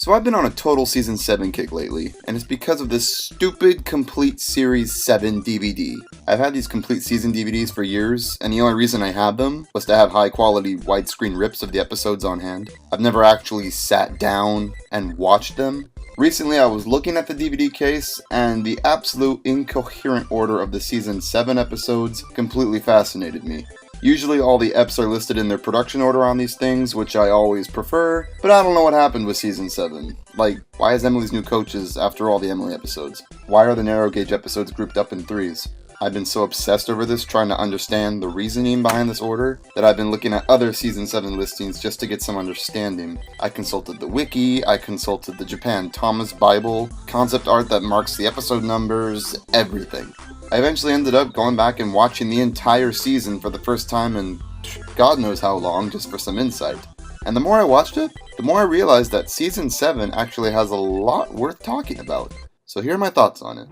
So I've been on a total Season 7 kick lately, and it's because of this stupid Complete Series 7 DVD. I've had these Complete Season DVDs for years, and the only reason I had them was to have high quality widescreen rips of the episodes on hand. I've never actually sat down and watched them. Recently I was looking at the DVD case, and the absolute incoherent order of the Season 7 episodes completely fascinated me. Usually all the eps are listed in their production order on these things, which I always prefer, but I don't know what happened with Season 7. Like, why is Emily's New Coaches after all the Emily episodes? Why are the Narrow Gauge episodes grouped up in threes? I've been so obsessed over this, trying to understand the reasoning behind this order, that I've been looking at other Season 7 listings just to get some understanding. I consulted the wiki, I consulted the Japan Thomas Bible, concept art that marks the episode numbers, everything. I eventually ended up going back and watching the entire season for the first time in God knows how long, just for some insight. And the more I watched it, the more I realized that Season 7 actually has a lot worth talking about. So here are my thoughts on it.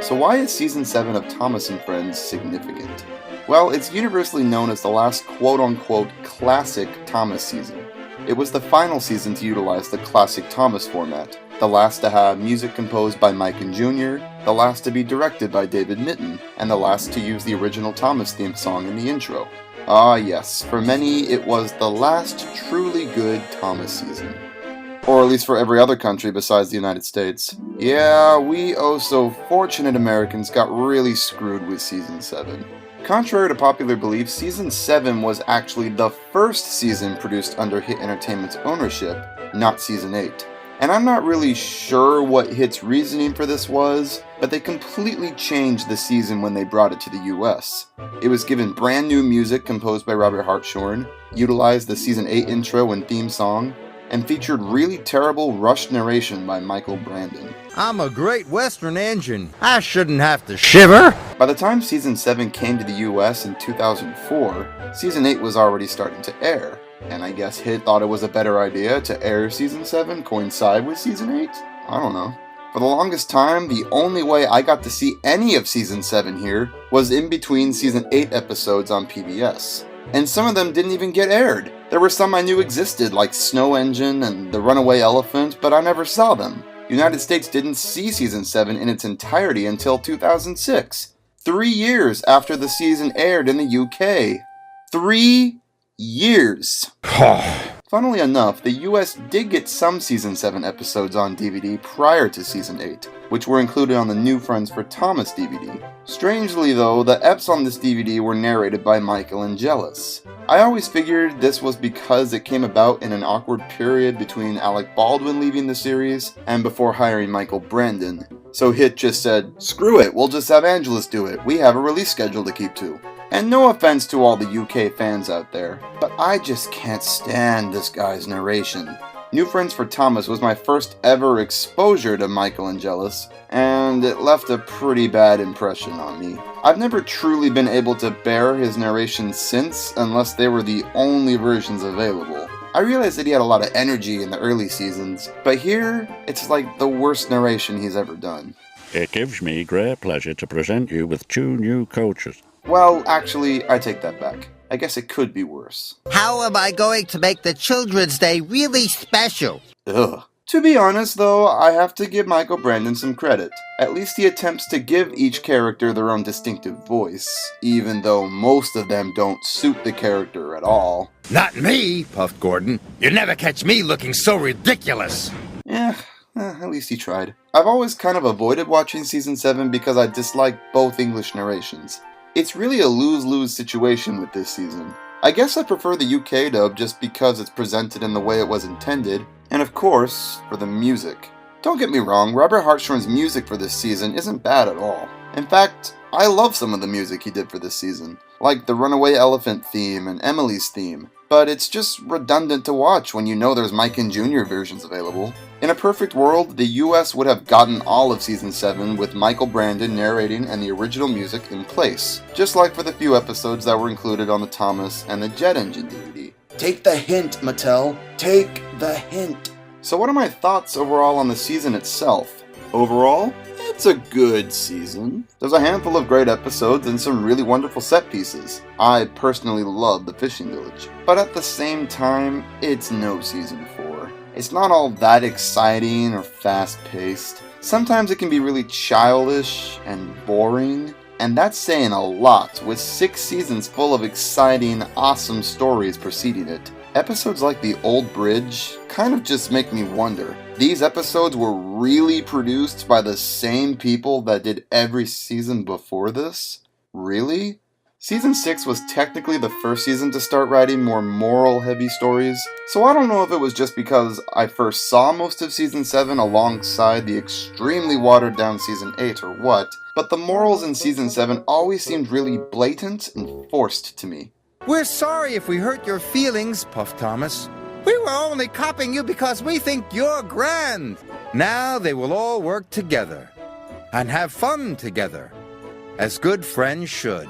So why is Season 7 of Thomas and Friends significant? Well, it's universally known as the last quote-unquote classic Thomas season. It was the final season to utilize the classic Thomas format, the last to have music composed by Mike and Jr., the last to be directed by David Mitton, and the last to use the original Thomas theme song in the intro. Ah yes, for many it was the last truly good Thomas season. Or at least for every other country besides the United States. Yeah, we oh-so-fortunate Americans got really screwed with Season 7. Contrary to popular belief, Season 7 was actually the first season produced under Hit Entertainment's ownership, not Season 8. And I'm not really sure what Hit's reasoning for this was, but they completely changed the season when they brought it to the US. It was given brand new music composed by Robert Hartshorn, utilized the Season 8 intro and theme song, and featured really terrible rushed narration by Michael Brandon. I'm a great Western engine. I shouldn't have to shiver. By the time Season 7 came to the US in 2004, Season 8 was already starting to air. And I guess Hit thought it was a better idea to air Season 7 coincide with Season 8? I don't know. For the longest time, the only way I got to see any of Season 7 here was in between Season 8 episodes on PBS. And some of them didn't even get aired. There were some I knew existed, like Snow Engine and The Runaway Elephant, but I never saw them. The United States didn't see Season 7 in its entirety until 2006. 3 years after the season aired in the UK. 3 years. Funnily enough, the US did get some Season 7 episodes on DVD prior to Season 8, which were included on the New Friends for Thomas DVD. Strangely though, the eps on this DVD were narrated by Michael Angelis. I always figured this was because it came about in an awkward period between Alec Baldwin leaving the series and before hiring Michael Brandon. So Hit just said, screw it, we'll just have Angelis do it, we have a release schedule to keep to. And no offense to all the UK fans out there, but I just can't stand this guy's narration. New Friends for Thomas was my first ever exposure to Michael Angelis, and it left a pretty bad impression on me. I've never truly been able to bear his narration since, unless they were the only versions available. I realized that he had a lot of energy in the early seasons, but here, it's like the worst narration he's ever done. It gives me great pleasure to present you with 2 new coaches. Well, actually, I take that back. I guess it could be worse. How am I going to make the Children's Day really special? Ugh. To be honest, though, I have to give Michael Brandon some credit. At least he attempts to give each character their own distinctive voice, even though most of them don't suit the character at all. Not me, puffed Gordon. You never catch me looking so ridiculous. At least he tried. I've always kind of avoided watching Season 7 because I dislike both English narrations. It's really a lose-lose situation with this season. I guess I prefer the UK dub just because it's presented in the way it was intended, and of course, for the music. Don't get me wrong, Robert Hartshorn's music for this season isn't bad at all. In fact, I love some of the music he did for this season, like the Runaway Elephant theme and Emily's theme, but it's just redundant to watch when you know there's Mike and Jr. versions available. In a perfect world, the US would have gotten all of Season 7 with Michael Brandon narrating and the original music in place, just like for the few episodes that were included on the Thomas and the Jet Engine DVD. Take the hint, Mattel. Take the hint. So what are my thoughts overall on the season itself? Overall, it's a good season. There's a handful of great episodes and some really wonderful set pieces. I personally love the fishing village. But at the same time, it's no season 4. It's not all that exciting or fast-paced. Sometimes it can be really childish and boring. And that's saying a lot, with 6 seasons full of exciting, awesome stories preceding it. Episodes like The Old Bridge kind of just make me wonder. These episodes were really produced by the same people that did every season before this? Really? Season 6 was technically the first season to start writing more moral-heavy stories, so I don't know if it was just because I first saw most of Season 7 alongside the extremely watered-down Season 8 or what, but the morals in Season 7 always seemed really blatant and forced to me. We're sorry if we hurt your feelings, Puff Thomas. We were only copying you because we think you're grand. Now they will all work together and have fun together, as good friends should.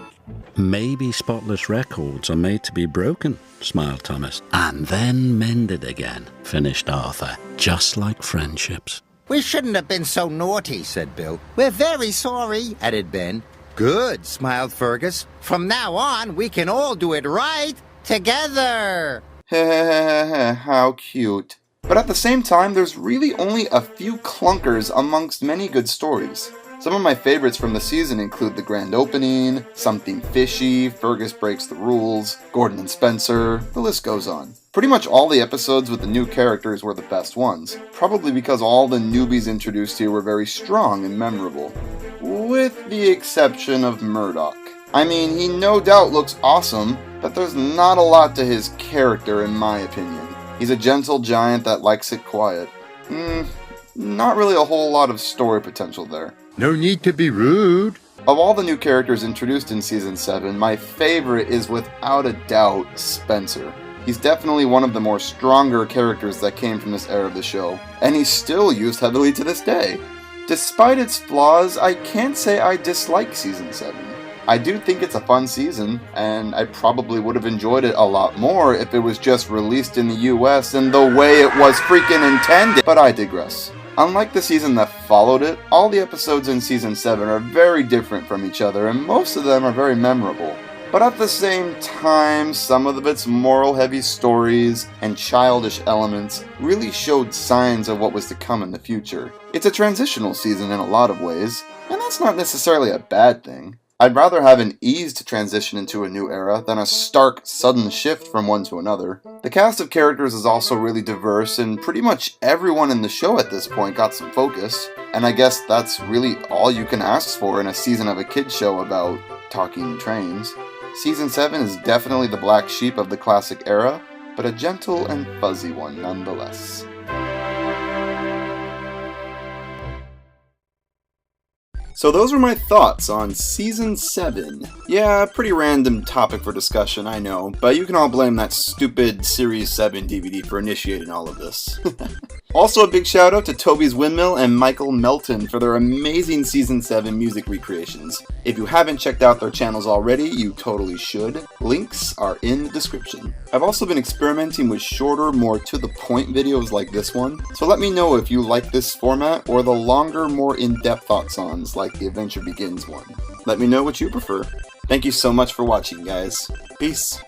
Maybe spotless records are made to be broken, smiled Thomas. And then mended again, finished Arthur, just like friendships. We shouldn't have been so naughty, said Bill. We're very sorry, added Ben. Good, smiled Fergus. From now on, we can all do it right together. How cute. But at the same time, there's really only a few clunkers amongst many good stories. Some of my favorites from the season include the grand opening, Something Fishy, Fergus Breaks the Rules, Gordon and Spencer, the list goes on. Pretty much all the episodes with the new characters were the best ones, probably because all the newbies introduced here were very strong and memorable. With the exception of Murdoch. I mean, he no doubt looks awesome, but there's not a lot to his character in my opinion. He's a gentle giant that likes it quiet. Not really a whole lot of story potential there. No need to be rude. Of all the new characters introduced in Season 7, my favorite is without a doubt Spencer. He's definitely one of the more stronger characters that came from this era of the show, and he's still used heavily to this day. Despite its flaws, I can't say I dislike Season 7. I do think it's a fun season, and I probably would have enjoyed it a lot more if it was just released in the US in the way it was freaking intended, but I digress. Unlike the season that followed it, all the episodes in Season 7 are very different from each other, and most of them are very memorable. But at the same time, some of its moral-heavy stories and childish elements really showed signs of what was to come in the future. It's a transitional season in a lot of ways, and that's not necessarily a bad thing. I'd rather have an eased transition into a new era than a stark, sudden shift from one to another. The cast of characters is also really diverse, and pretty much everyone in the show at this point got some focus. And I guess that's really all you can ask for in a season of a kids show about talking trains. Season 7 is definitely the black sheep of the classic era, but a gentle and fuzzy one nonetheless. So those were my thoughts on Season 7. Yeah, pretty random topic for discussion, I know, but you can all blame that stupid Series 7 DVD for initiating all of this. Also a big shout out to Toby's Windmill and Michael Melton for their amazing Season 7 music recreations. If you haven't checked out their channels already, you totally should. Links are in the description. I've also been experimenting with shorter, more to-the-point videos like this one, so let me know if you like this format or the longer, more in-depth thoughts-ons like the Adventure Begins one. Let me know what you prefer. Thank you so much for watching, guys. Peace.